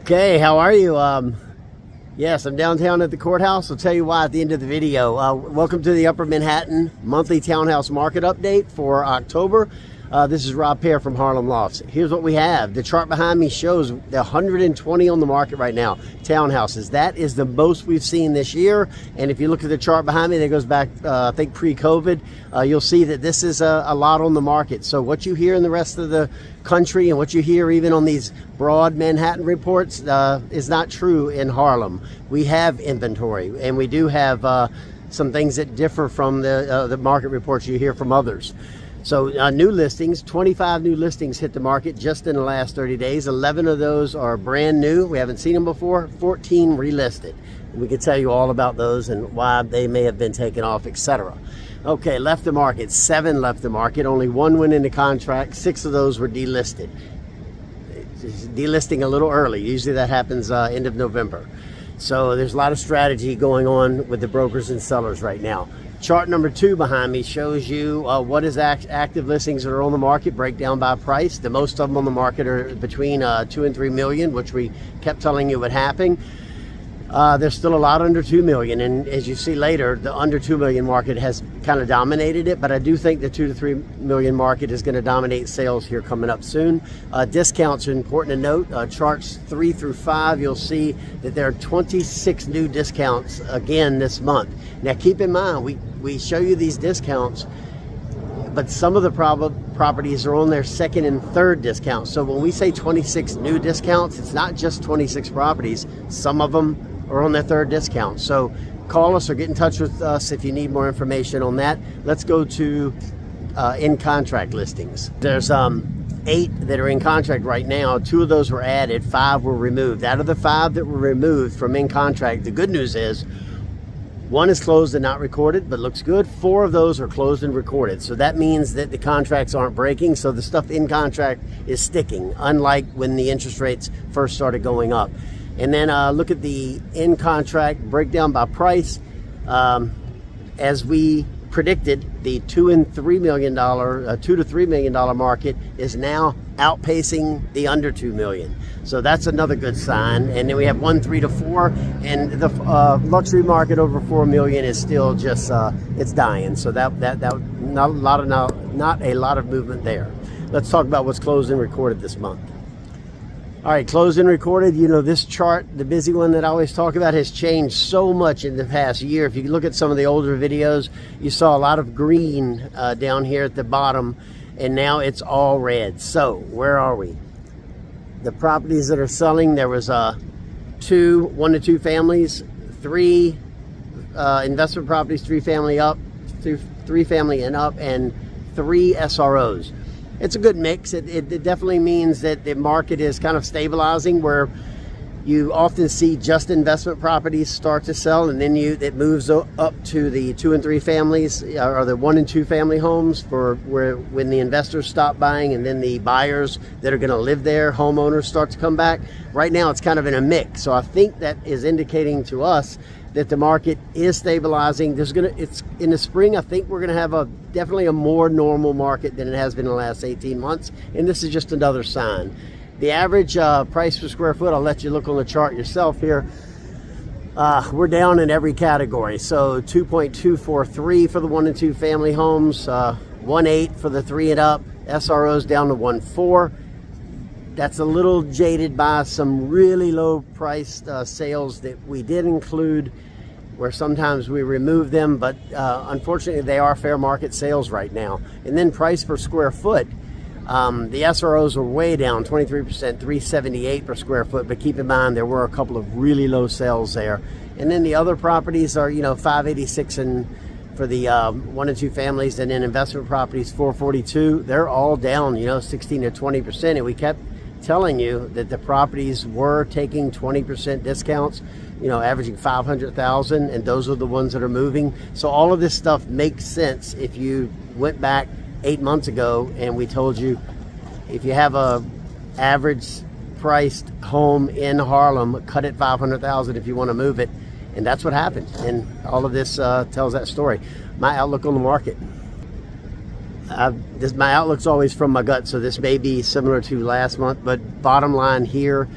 Okay, how are you? Yes, I'm downtown at the courthouse. I'll tell you why at the end of the video. Welcome to the Upper Manhattan monthly townhouse market update for October. This is Robb from Harlem Lofts. Here's what we have. The chart behind me shows the 120 on the market right now, townhouses. That is the most we've seen this year. And if you look at the chart behind me, that goes back, I think, pre-COVID. You'll see that this is a lot on the market. So what you hear in the rest of the country and what you hear even on these broad Manhattan reports is not true in Harlem. We have inventory, and we do have some things that differ from the market reports you hear from others. So new listings, 25 new listings hit the market just in the last 30 days. 11 of those are brand new. We haven't seen them before. 14 relisted. We can tell you all about those and why they may have been taken off, etc. Okay, left the market. 7 left the market. Only 1 went into contract. 6 of those were delisted. Delisting a little early. Usually that happens end of November. So there's a lot of strategy going on with the brokers and sellers right now. Chart number 2 behind me shows you what is active listings that are on the market, breakdown by price. The most of them on the market are between 2 and 3 million, which we kept telling you would happen. There's still a lot under 2 million, and as you see later, the under 2 million market has kind of dominated it, but I do think the 2 to 3 million market is going to dominate sales here coming up soon. Discounts are important to note. Charts 3 through 5, you'll see that there are 26 new discounts again this month. Now keep in mind, we show you these discounts, but some of the properties are on their second and third discounts. So when we say 26 new discounts, it's not just 26 properties. Some of them are on their third discount. So call us or get in touch with us if you need more information on that. Let's go to in contract listings. There's 8 that are in contract right now. 2 of those were added, 5 were removed. Out of the 5 that were removed from in contract, the good news is 1 is closed and not recorded, but looks good. 4 of those are closed and recorded. So that means that the contracts aren't breaking. So the stuff in contract is sticking, unlike when the interest rates first started going up. And then look at the in contract breakdown by price. As we predicted, the $2 to $3 million market is now outpacing the under 2 million. So that's another good sign. And then we have 1, 3 to 4, and the luxury market over 4 million is still just it's dying. So that not a lot of movement there. Let's talk about what's closed and recorded this month. All right, closed and recorded. You know, this chart, the busy one that I always talk about, has changed so much in the past year. If you look at some of the older videos, you saw a lot of green down here at the bottom, and now it's all red. So where are we? The properties that are selling, there was 1 to 2 families, 3 investment properties, 3 family up, 3 family and up, and 3 SROs. It's a good mix. It definitely means that the market is kind of stabilizing, where you often see just investment properties start to sell, and then it moves up to the 2 and 3 families, or the 1 and 2 family homes for when the investors stop buying, and then the buyers that are going to live there, homeowners, start to come back. Right now it's kind of in a mix. So I think that is indicating to us that the market is stabilizing. It's in the spring. I think we're gonna have definitely a more normal market than it has been in the last 18 months, and this is just another sign. The average price per square foot, I'll let you look on the chart yourself here. We're down in every category. So 2.243 for the 1 and 2 family homes, 1.8 for the 3 and up, SROs down to 1.4. That's a little jaded by some really low priced sales that we did include, where sometimes we remove them, but unfortunately they are fair market sales right now. And then price per square foot, the SROs were way down, 23%, $378 per square foot, but keep in mind there were a couple of really low sales there. And then the other properties are, $586 and for the 1 and 2 families, and then investment properties $442. They're all down, 16 to 20%, and we kept telling you that the properties were taking 20% discounts, averaging 500,000, and those are the ones that are moving. So all of this stuff makes sense if you went back 8 months ago and we told you, if you have a average priced home in Harlem, cut it 500,000 if you want to move it. And that's what happened. And all of this tells that story. My outlook on the market. My outlook's always from my gut, so this may be similar to last month, but bottom line here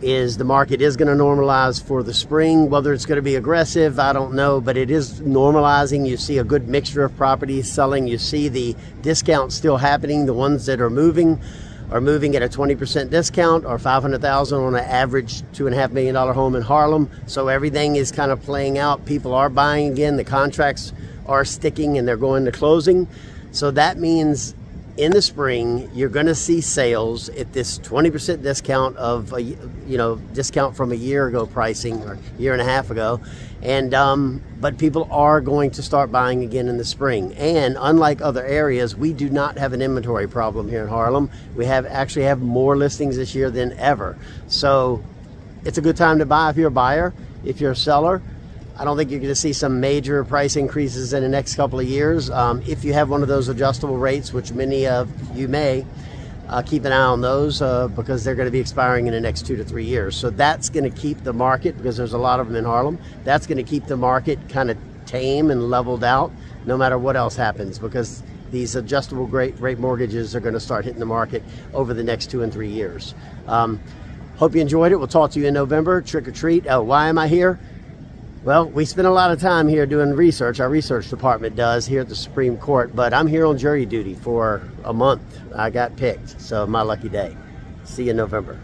is the market is going to normalize for the spring. Whether it's going to be aggressive, I don't know, but it is normalizing. You see a good mixture of properties selling. You see the discount still happening. The ones that are moving at a 20% discount, or $500,000 on an average $2.5 million home in Harlem. So everything is kind of playing out. People are buying again. The contracts are sticking and they're going to closing. So that means in the spring, you're going to see sales at this 20% discount of discount from a year ago pricing, or a year and a half ago. And but people are going to start buying again in the spring. And unlike other areas, we do not have an inventory problem here in Harlem. We actually have more listings this year than ever. So it's a good time to buy if you're a buyer. If you're a seller, I don't think you're going to see some major price increases in the next couple of years. If you have one of those adjustable rates, which many of you may, keep an eye on those because they're going to be expiring in the next 2 to 3 years. So that's going to keep the market, because there's a lot of them in Harlem, that's going to keep the market kind of tame and leveled out no matter what else happens, because these adjustable rate mortgages are going to start hitting the market over the next 2 and 3 years. Hope you enjoyed it. We'll talk to you in November. Trick or treat. Why am I here? Well, we spend a lot of time here doing research. Our research department does here at the Supreme Court, but I'm here on jury duty for a month. I got picked, so my lucky day. See you in November.